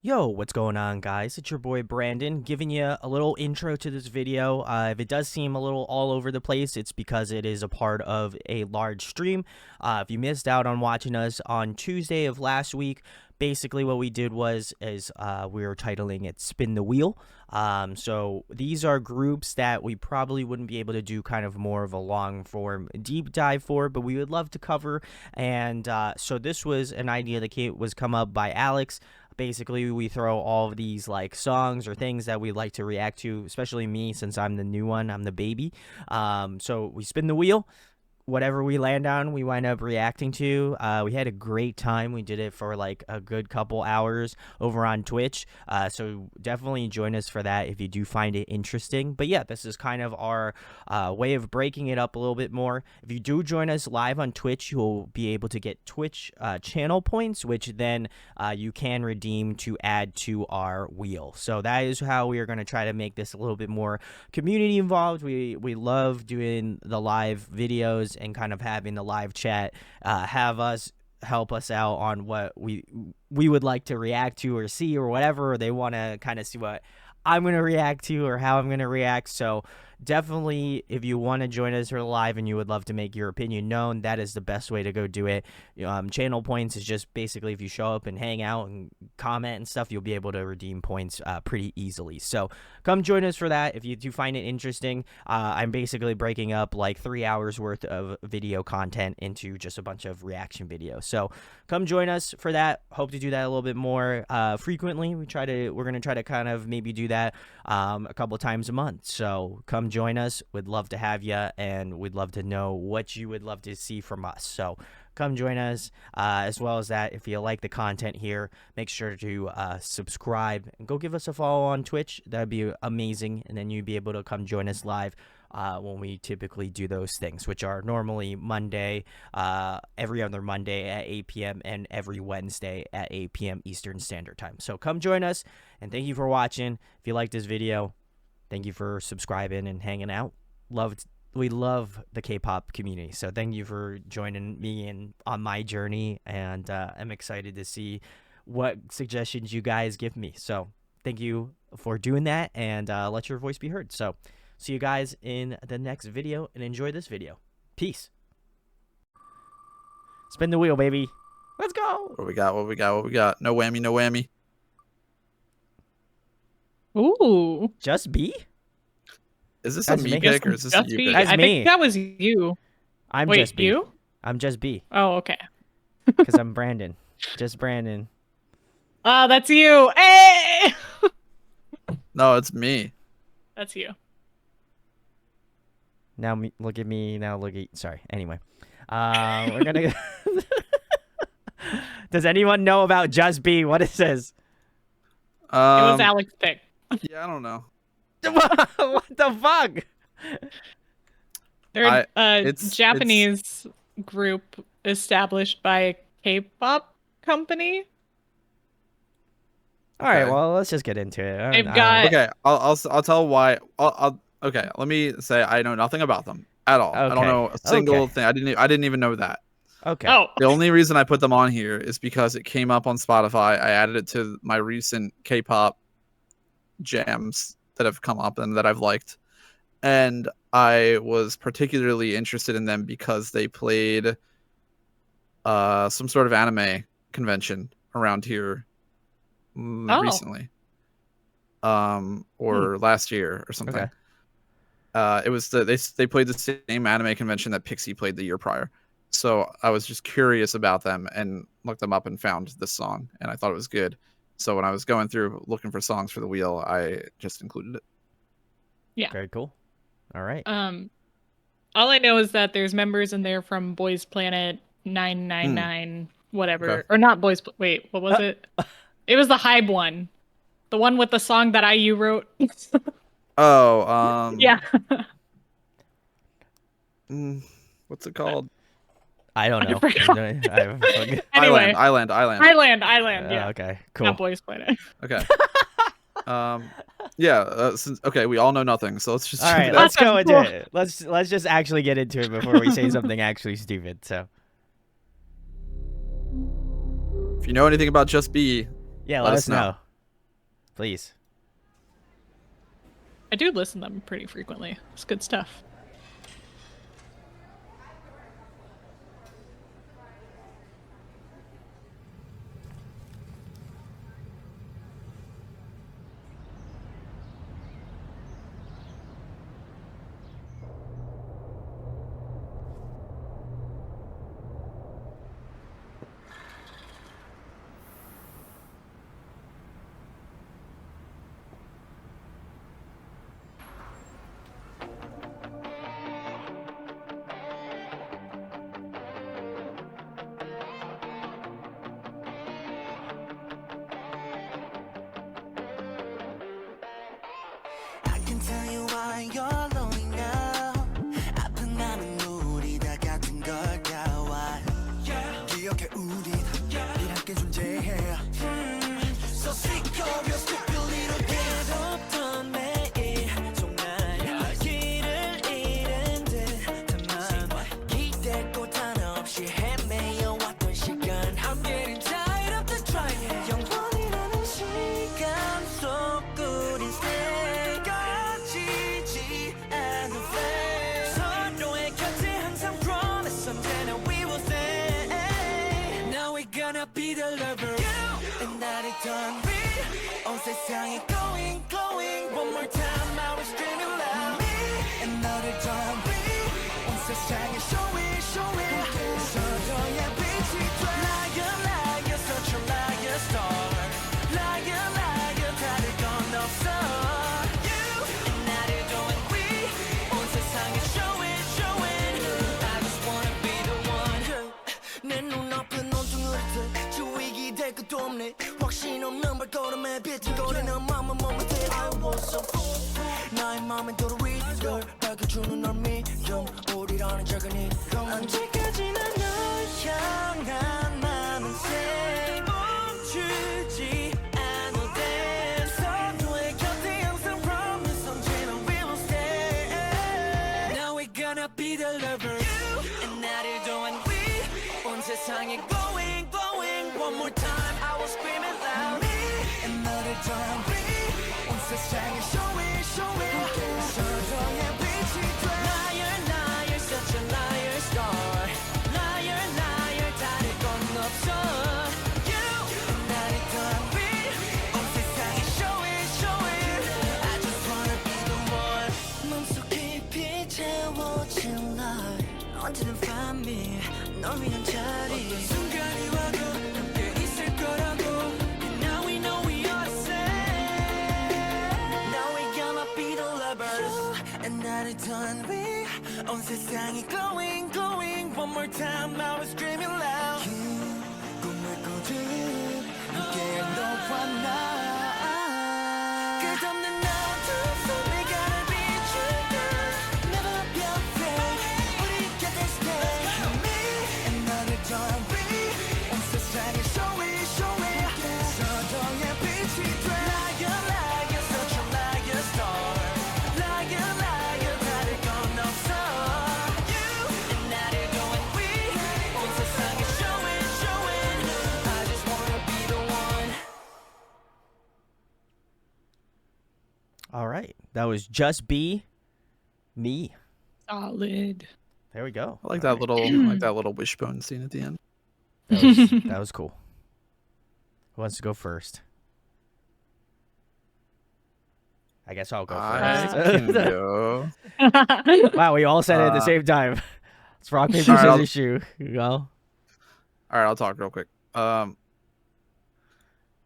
Yo, what's going on, guys? It's your boy Brandon giving you a little intro to this video. If it does seem a little all over the place, it's because it is a part of a large stream. If you missed out on watching us on Tuesday of last week, basically what we did is we were titling it "Spin the Wheel." So these are groups that we probably wouldn't be able to do kind of more of a long form deep dive for, but we would love to cover. And so this was an idea that was come up by Alex. Basically, we throw all of these like songs or things that we like to react to, especially me since I'm the new one, I'm the baby. So we spin the wheel. Whatever we land on, we wind up reacting to. We had a great time. We did it for like a good couple hours over on Twitch. So definitely join us for that if you do find it interesting. But yeah, this is kind of our way of breaking it up a little bit more. If you do join us live on Twitch, you'll be able to get Twitch channel points, which then you can redeem to add to our wheel. So that is how we are going to try to make this a little bit more community involved. We love doing the live videos and kind of having the live chat, have us help us out on what we would like to react to or see or whatever, or they want to kind of see what I'm going to react to or how I'm going to react. So definitely, if you want to join us here live and you would love to make your opinion known, that is the best way to go do it. Channel points is just basically if you show up and hang out and comment and stuff, you'll be able to redeem points pretty easily. So come join us for that if you do find it interesting. I'm basically breaking up like 3 hours worth of video content into just a bunch of reaction videos. So come join us for that. Hope to do that a little bit more frequently. We're going to try to kind of maybe do that a couple times a month. So come join us. We'd love to have you, and we'd love to know what you would love to see from us. So come join us. As well as that, if you like the content here, make sure to subscribe and go give us a follow on Twitch. That'd be amazing, and then you'd be able to come join us live when we typically do those things, which are normally Monday, every other Monday at 8 p.m. and every Wednesday at 8 p.m. Eastern Standard Time. So come join us, and thank you for watching. If you like this video, thank you for subscribing and hanging out. We love the K-pop community, so thank you for joining me on my journey, and I'm excited to see what suggestions you guys give me. So thank you for doing that, and let your voice be heard. So see you guys in the next video, and enjoy this video. Peace. Spin the wheel, baby. Let's go. What we got? What we got? What we got? No whammy, no whammy. Ooh. Just B? Is this That's a me me. pick or is this a Just you B? pick? That's I me. think that was you. I'm Wait, just B. you? I'm just B. Oh, okay. Because I'm Brandon. Just Brandon. Oh, that's you. Hey! No, it's me. That's you. Now look at me. Now look at. Sorry. Anyway, we're gonna. Does anyone know about Just B? What it says? It was Alex's pick. Yeah, I don't know. What the fuck? They're it's Japanese group established by a K-pop company. All right. Okay. Well, let's just get into it. They've got- Okay, I'll tell why. Okay, let me say I know nothing about them at all. I don't Okay, know a single okay. thing. I didn't even know that. Okay. Oh, The only reason I put them on here is because it came up on Spotify. I added it to my recent K-pop jams that have come up and that I've liked. And I was particularly interested in them because they played some sort of anime convention around here recently. Or last year or something. Okay. It was they played the same anime convention that Pixie played the year prior. So I was just curious about them and looked them up and found this song, and I thought it was good. So when I was going through looking for songs for the wheel, I just included it. yeah. Very cool. All right. All I know is that there's members in there from Boys Planet 999, whatever, Okay. or not Boys. Wait, what was it? It was the Hybe one, the one with the song that IU wrote. Oh, Yeah. What's it called? I don't know. Anyway. Island. Yeah. Okay. Cool. Not Boys Planet. Okay. Yeah. Okay, we all know nothing, so let's just. All right. Let's go into it. Let's just actually get into it before we say something actually stupid. So. If you know anything about Just B, Yeah, let us know. Please. I do listen to them pretty frequently. It's good stuff. Tell you why you're lonely now. 아픈 마음은 우리 다 같은 걸까? Why? 기억해 우린 함께 존재해. So sick of your stupid little games. 없던 매일 정말 길을 잃은 듯한 기대꽃 하나 없이 헤매여 왔던 시간. I'm getting tired of the trying. 영원이라는 시간 속 우린 be the lover and that it's done 온 세상이 glowing glowing one more time I was dreaming loud me and 너를 done 온 세상이 show it 서로의 빛이 돼 liar liar such a liar star liar liar 다를 건 없어 you and 나를 doing we 온 세상이 show it I just wanna be the one 내 눈앞은 주위기 될 것도 없네 확신 없는 발걸음에 비틀거리는 맘은 머뭇해 I was so fool 나의 맘엔 또 reader 밝혀주는 널 믿음 우리라는 작은 이름 언제까지나 널 향한 마음은 새 멈추지 않으대 서로의 곁에 항상 promise 언제나 we will stay Now we're gonna be the lover and 나를 도한 we 온 세상에 glowing one more time I was screaming loud me and 너를 down me 온 세상에 show it 서로의 빛이 돼 liar liar such a liar star liar liar 다를 건 없어 you and 나를 down me 온 세상에 show it I just wanna be the one 맘속 깊이 채워진 날 언제든 find me 널 위한 자리 어떤 순간이 와도 Done we 온 세상이 glowing one more time I was dreaming loud 꿈을 꾸듯 함께한 너와 나 끝없는 나도 손에 가를 비추듯 Never be afraid 우리 곁에 stay me and 너를 done we 온 세상에 show it 서로의 빛이 돼 Liar liar such a liar star Liar liar All right. That was Just Be Me. Solid. There we go. I like that little wishbone scene at the end. That was cool. Who wants to go first? I guess I'll go first. I can go. Wow, we all said it at the same time. It's rock, paper, scissors, shoe. You go. All right, I'll talk real quick.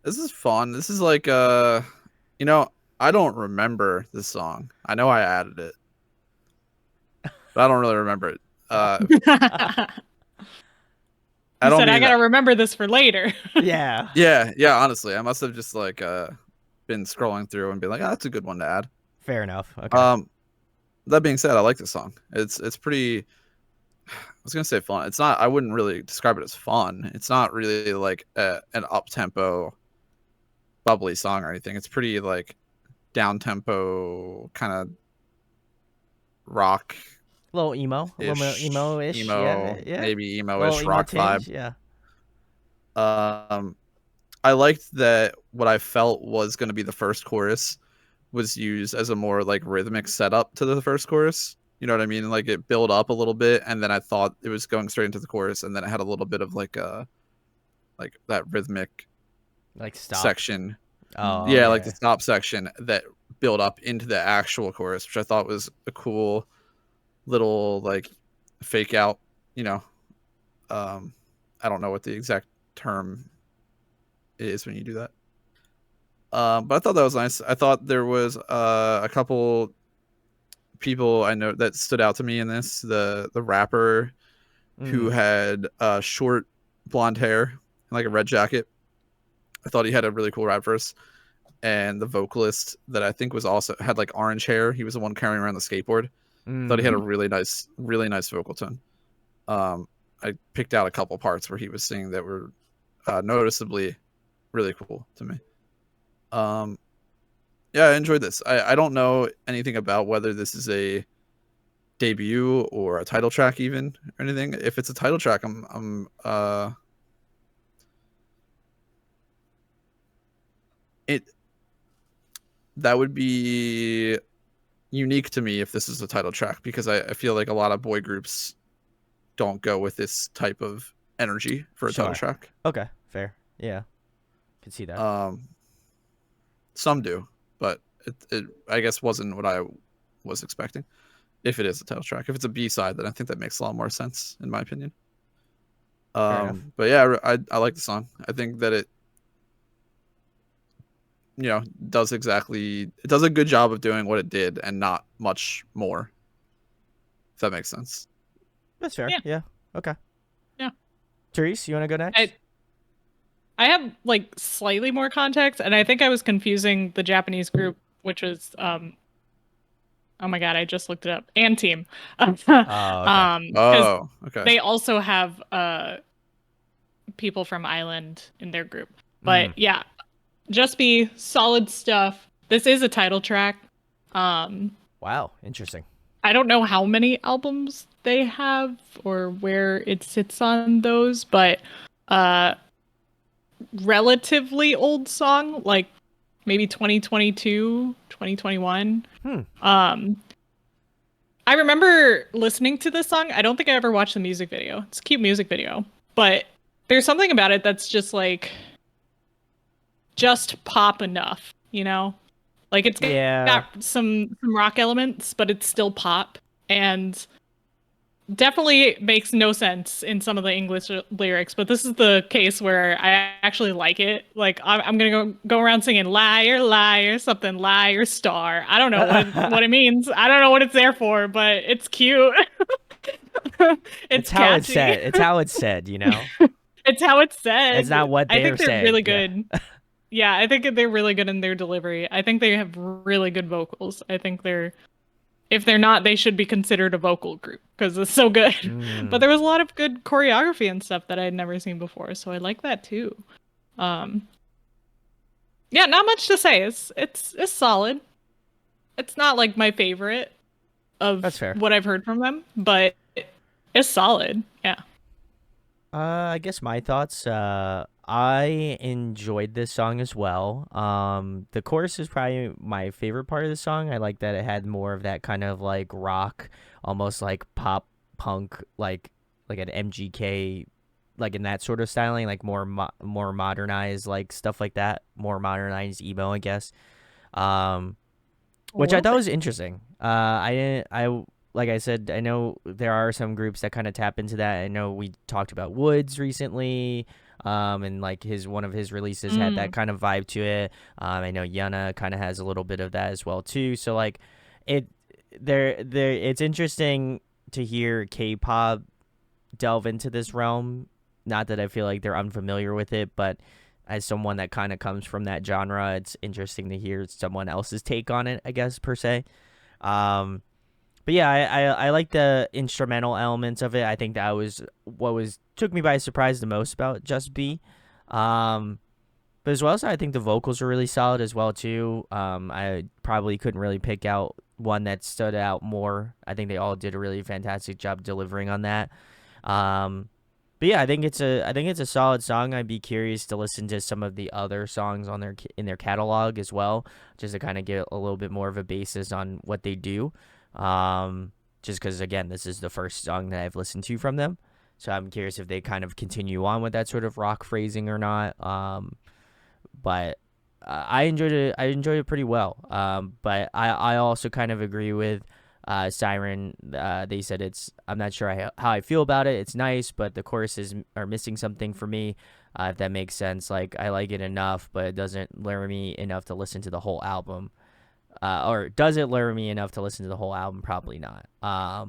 This is fun. This is like I don't remember this song. I know I added it, but I don't really remember it. I gotta remember this for later. Yeah. Yeah. Honestly, I must have just been scrolling through and be like, that's a good one to add. Fair enough. Okay. That being said, I like this song. It's pretty. I was gonna say fun. It's not. I wouldn't really describe it as fun. It's not really like an up tempo, bubbly song or anything. It's pretty like down tempo kind of rock, a little emo, a little emo-ish, yeah. Maybe emo-ish rock tinge, vibe. Yeah. I liked that what I felt was going to be the first chorus was used as a more like rhythmic setup to the first chorus. You know what I mean? Like it built up a little bit, and then I thought it was going straight into the chorus, and then it had a little bit of like that rhythmic Like stop. section. Oh, Yeah, like the okay. stop section that built up into the actual chorus, which I thought was a cool little like fake out. You know, I don't know what the exact term is when you do that. But I thought that was nice. I thought there was a couple people I know that stood out to me in this. The rapper who Mm. had short blonde hair and like a red jacket. I thought he had a really cool rap verse. And the vocalist that I think was also had like orange hair. He was the one carrying around the skateboard. Thought he had a Mm. really nice vocal tone. I picked out a couple parts where he was singing that were noticeably really cool to me. Yeah, I enjoyed this. I don't know anything about whether this is a debut or a title track even or anything. If it's a title track, it that would be unique to me if this is a title track because I feel like a lot of boy groups don't go with this type of energy for a title Sure. track. Okay. Fair. Yeah. Could see that. Some do, but it I guess wasn't what I was expecting. If it is a title track, if it's a B side, then I think that makes a lot more sense in my opinion. Fair enough. But yeah, I like the song. I think that it does a good job of doing what it did and not much more. If that makes sense. That's fair. Yeah. Yeah. Okay. Yeah. Therese, you want to go next? I have like slightly more context, and I think I was confusing the Japanese group, which was oh my god, I just looked it up. And team. Oh, okay. Because Okay. they also have people from Island in their group. But yeah, Just Be solid stuff. This is a title track. Wow. Interesting. I don't know how many albums they have or where it sits on those, but relatively old song, like maybe 2022, 2021. I remember listening to this song. I don't think I ever watched the music video. It's a cute music video, but there's something about it that's just like just pop enough, you know? Like it's Yeah. got some rock elements, but it's still pop, and definitely makes no sense in some of the English lyrics. But this is the case where I actually like it. Like I'm gonna go around singing "liar, liar," something, liar, star. I don't know what it means. I don't know what it's there for, but it's cute. It's how catchy. it's said. It's how it's said. You know. It's how it's said. It's not what I they're think they're saying. really Yeah. good. Yeah, I think they're really good in their delivery. I think they have really good vocals. I think if they're not, they should be considered a vocal group because it's so good. But there was a lot of good choreography and stuff that I had never seen before, so I like that too. Yeah, not much to say. It's solid. It's not like my favorite of That's fair. what I've heard from them, but it's solid. Yeah. I guess my thoughts. I enjoyed this song as well. The chorus is probably my favorite part of the song. I like that it had more of that kind of like rock, almost like pop punk, like an MGK, like in that sort of styling, like more modernized, like stuff like that, more modernized emo, I guess. Which I thought was interesting. Like I said, I know there are some groups that kind of tap into that. I know we talked about Woods recently, and like one of his releases had that kind of vibe to it. I know Yana kind of has a little bit of that as well too. So like, it's interesting to hear K-pop delve into this realm. Not that I feel like they're unfamiliar with it, but as someone that kind of comes from that genre, it's interesting to hear someone else's take on it, I guess, per se. But yeah, I like the instrumental elements of it. I think that was what took me by surprise the most about Just Be. But as well as I think the vocals were really solid as well too. I probably couldn't really pick out one that stood out more. I think they all did a really fantastic job delivering on that. But yeah, I think it's a solid song. I'd be curious to listen to some of the other songs on in their catalog as well, just to kind of get a little bit more of a basis on what they do. Just because again, this is the first song that I've listened to from them, so I'm curious if they kind of continue on with that sort of rock phrasing or not. But I enjoyed it. I enjoyed it pretty well. But I also kind of agree with Siren. They said it's. I'm not sure how I feel about it. It's nice, but the choruses are missing something for me. If that makes sense. Like I like it enough, but it doesn't lure me enough to listen to the whole album. Or does it lure me enough to listen to the whole album? Probably not. I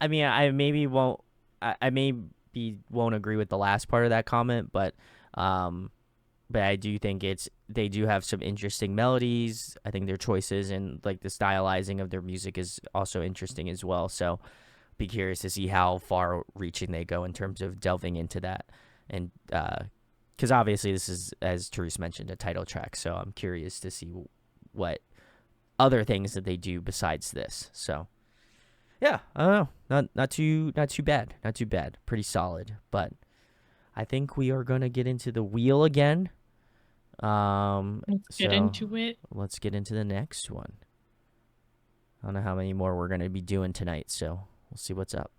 mean, I maybe won't. I maybe won't agree with the last part of that comment, but I do think they do have some interesting melodies. I think their choices and like the stylizing of their music is also interesting as well. So be curious to see how far reaching they go in terms of delving into that. And because obviously this is, as Therese mentioned, a title track. So I'm curious to see what other things that they do besides this. So yeah, I don't know. Not too bad. Not too bad. Pretty solid. But I think we are gonna get into the wheel again. Let's get into it. Let's get into the next one. I don't know how many more we're gonna be doing tonight, so we'll see what's up.